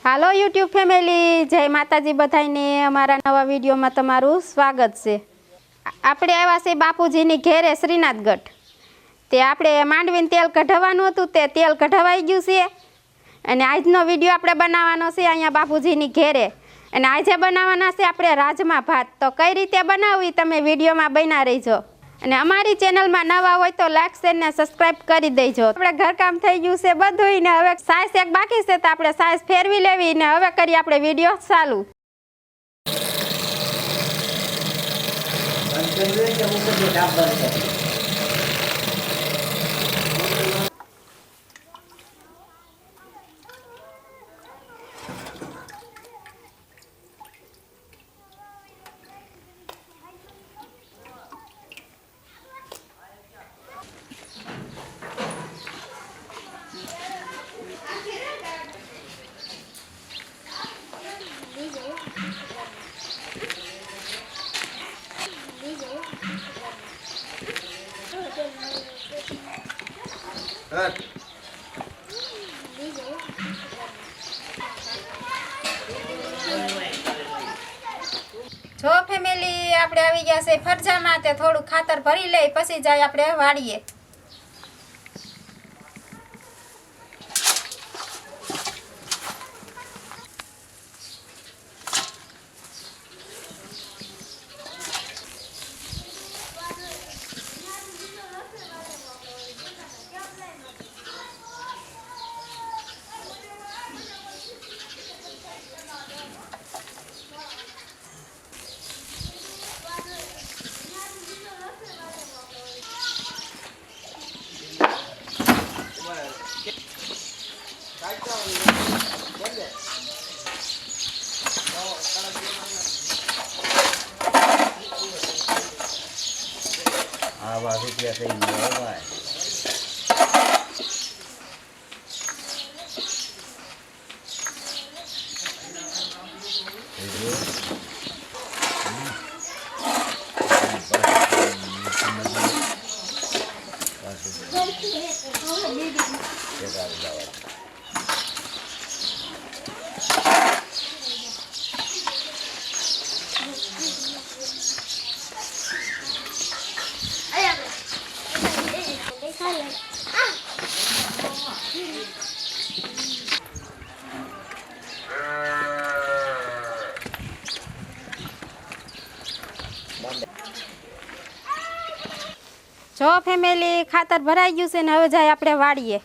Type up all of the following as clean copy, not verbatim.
હાલો YouTube family, જય માતાજી બધાને। અમારા નવા વિડીયોમાં તમારું સ્વાગત છે। આપણે આવ્યા છે બાપુજીની ઘેરે શ્રીનાથગઢ। તે આપણે માંડવીને તેલ કઢાવવાનું હતું, તે તેલ કઢાવાઈ ગયું છે અને આજનો વિડીયો આપણે બનાવવાનો છે અહીંયા બાપુજીની ઘેરે। અને આજે બનાવવાના છે આપણે રાજમા ભાત। તો કઈ રીતે બનાવવી તમે વિડીયોમાં બન્યા રહીજો। અને અમારી ચેનલમાં નવા હોય તો લાઈક શેર ને સબસ્ક્રાઇબ કરી દેજો। આપણે ઘરકામ થઈ ગયું છે બધું ને હવે સાઈઝ એક બાકી છે તો આપણે સાઈઝ ફેરવી લેવી ને હવે કરી આપણે વિડીયો ચાલુ। જો ફેમિલી, આપણે આવી ગયા છે ફરજામાં। તે થોડું ખાતર ભરી લઈ પછી જાય આપણે વાડીએ। આવા રૂપિયા થઈ ગયા ભાઈ। જો ફેમિલી, ખાતર ભરાઈ ગયું છે ને હવે જાય આપણે વાડીએ।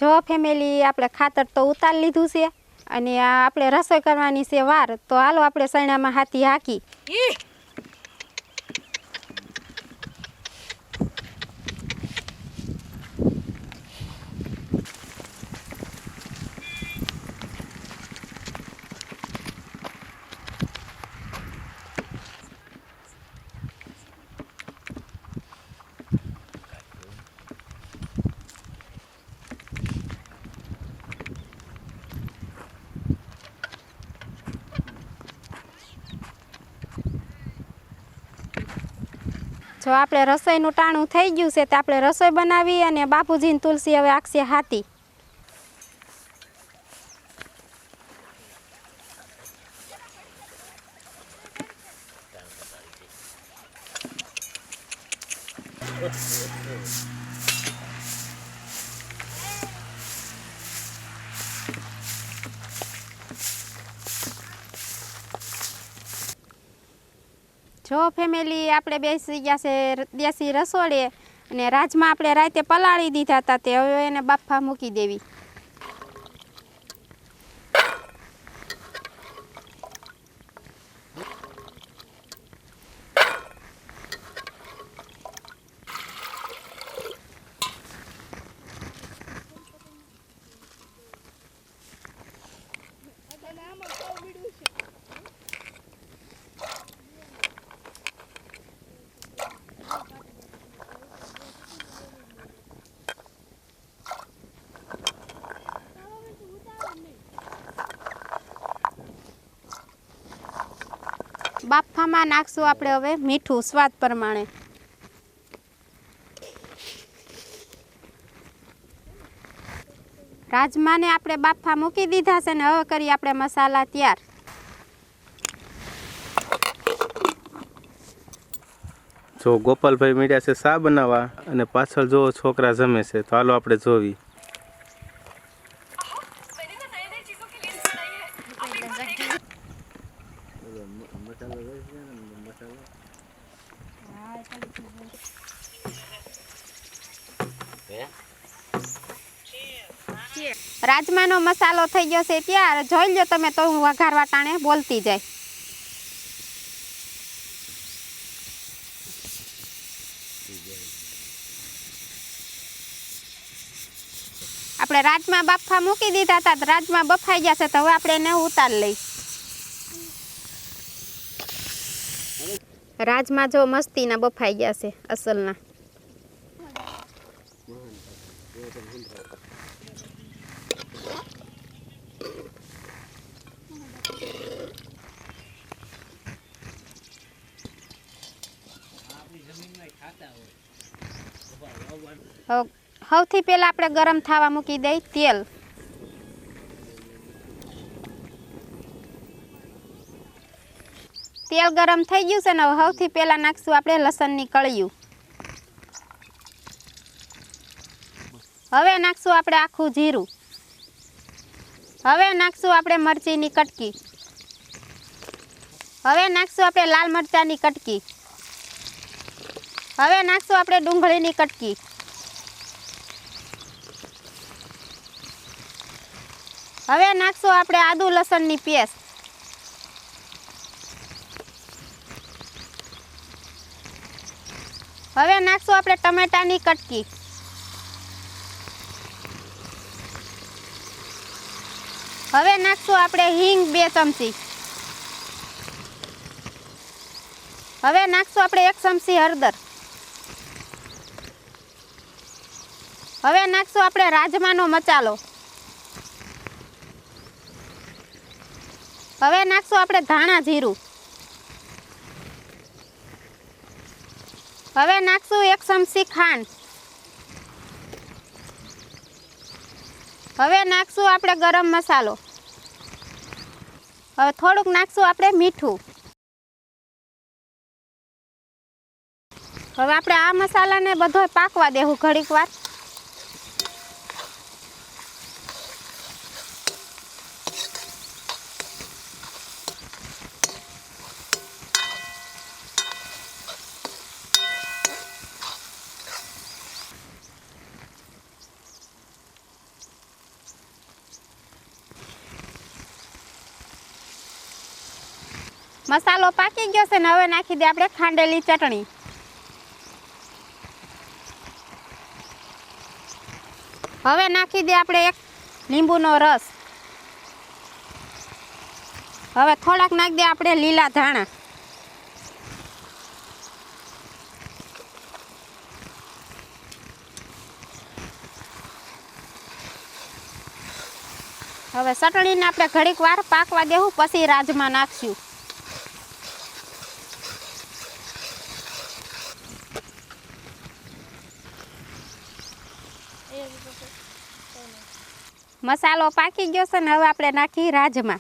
જો ફેમિલી, આપણે ખાતર તો ઉતારી લીધું છે અને આ આપણે રસોઈ કરવાની છે વાર। તો હાલો આપણે સૈણામાં હાથી હાકી। જો આપણે રસોઈનું ટાણું થઈ ગયું છે તો આપણે રસોઈ બનાવી અને બાપુજીની તુલસી હવે આખશે હાથી। જો ફેમિલી આપણે બેસી ગયા છે દેશી રસોડે અને રાજમાં આપણે રાતે પલાળી દીધા હતા તે હવે એને બાફા મૂકી દેવી. બાફામાં નાખશું આપણે હવે મીઠું સ્વાદ પ્રમાણે. રાજમાને આપણે બાફા મૂકી દીધા છે ને હવે કરીએ આપણે મસાલા તૈયાર. જો ગોપાલભાઈ મીડિયા છે શા બનાવવા અને પાછળ જો છોકરા જમે છે તો હાલો આપણે જોવી. રાજમાનો મસાલો થઈ ગયો છે ત્યાર જોઈ લો તમે તો હું વઘારવા ટાણે બોલતી જાય. આપણે રાજમા બાફા મૂકી દીધા હતા તો રાજમા બફાઈ ગયા છે તો હવે આપણે એને ઉતારી લઈ. રાજમા જો મસ્તીના બફાઈ ગયા છે અસલના. સૌથી પહેલા આપણે ગરમ થવા મૂકી દઈ તેલ. તેલ ગરમ થઈ ગયું છે ને સૌથી પહેલા નાખશું આપણે લસણની કળિયું. હવે નાખશું આપણે આખું જીરું. હવે નાખશું આપણે મરચીની કટકી. હવે નાખશું આપણે લાલ મરચાંની કટકી. હવે નાખશું આપણે ડુંગળીની કટકી. હવે નાખશું આપણે આદુ લસણની પેસ્ટ. હવે નાખશું આપણે ટમેટાની કટકી. હવે નાખશું આપણે હિંગ 2 ચમચી. હવે નાખશું આપણે 1 ચમચી હળદર. હવે નાખશું આપણે રાજમાનો મસાલો. હવે નાખશું આપણે ધાણા જીરું. હવે નાખશું 1 ચમચી ખાંડ. હવે નાખશું આપણે ગરમ મસાલો. હવે થોડુંક નાખશું આપણે મીઠું. હવે આપણે આ મસાલાને બધો પાકવા દેવું ઘડીક વાર. મસાલો પાકી ગયો છે ને હવે નાખી દે આપણે ખાંડેલી ચટણી. હવે નાખી દે આપણે 1 લીંબુનો રસ. હવે થોડાક નાખી દે આપણે લીલા ધાણા. હવે ચટણીને આપણે ઘડીક વાર પાકવા દેવું પછી રાજમા નાખશું. મસાલો પાકી ગયો છે ને હવે આપણે નાખી રાજમા.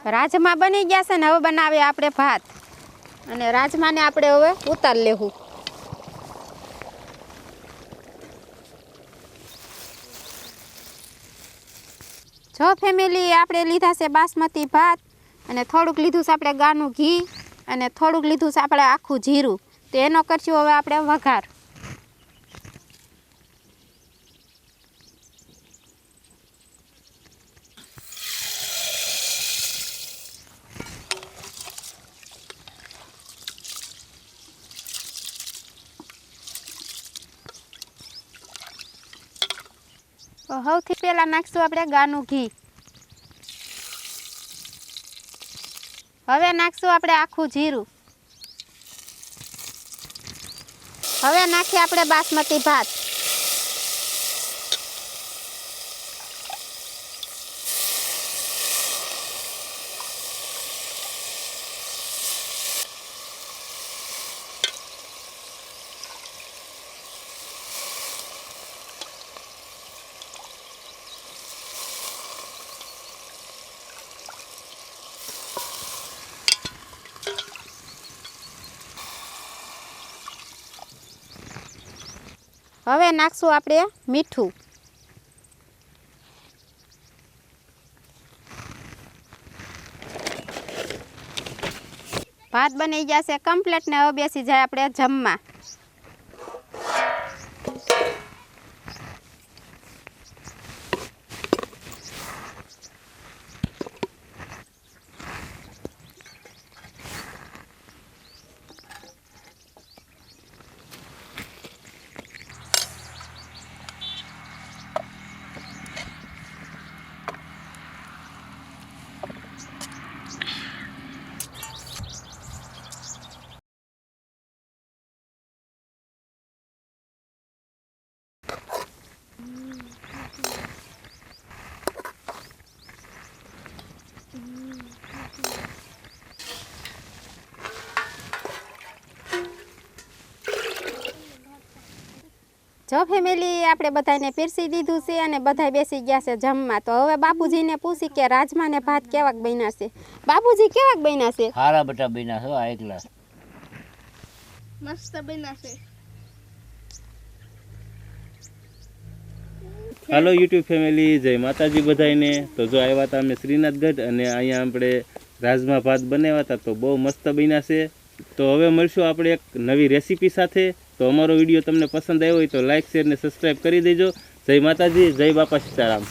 રાજમા બની ગયા છે ને હવે બનાવીએ આપણે ભાત અને રાજમાને આપણે હવે ઉતાર લેવું. જો ફેમિલી આપણે લીધા છે બાસમતી ભાત અને થોડુંક લીધું છે આપણે ગાનું ઘી અને થોડુંક લીધું છે આપણે આખું જીરું. તો એનો કરશું હવે આપણે વઘાર. તો સૌથી પહેલાં નાખશું આપણે ગાનું ઘી. હવે નાખશું આપણે આખું જીરું. હવે નાખીએ આપણે બાસમતી ભાત. હવે નાખશું આપણે મીઠું. ભાત બની ગયા છે કમ્પ્લીટ ને હવે બેસી જાય આપણે જમવા. જો ફેમિલી આપણે બધાને પીરસી દીધું છે અને બધા બેસી ગયા છે જમવા. તો હવે બાપુજીને પૂછી કે રાજમા ને ભાત કેવાક બન્યા છે. બાપુજી કેવાક બન્યા છે? હારા બટા બન્યા છો આ એકલા. મસ્ત બન્યા છે. હાલો યુટ્યુબ ફેમિલી, જય માતાજી બધાને. તો જો આવ્યા હતા અમે શ્રીનાથગઢ અને અહીંયા આપણે રાજમા ભાત બનાવ્યા હતા તો બહુ મસ્ત બન્યા છે. તો હવે મળશું આપણે એક નવી રેસીપી સાથે. તો અમારો વિડીયો તમને પસંદ આવ્યો હોય તો લાઇક શેર ને સબસ્ક્રાઈબ કરી દેજો. જય માતાજી, જય બાપા સીતારામ.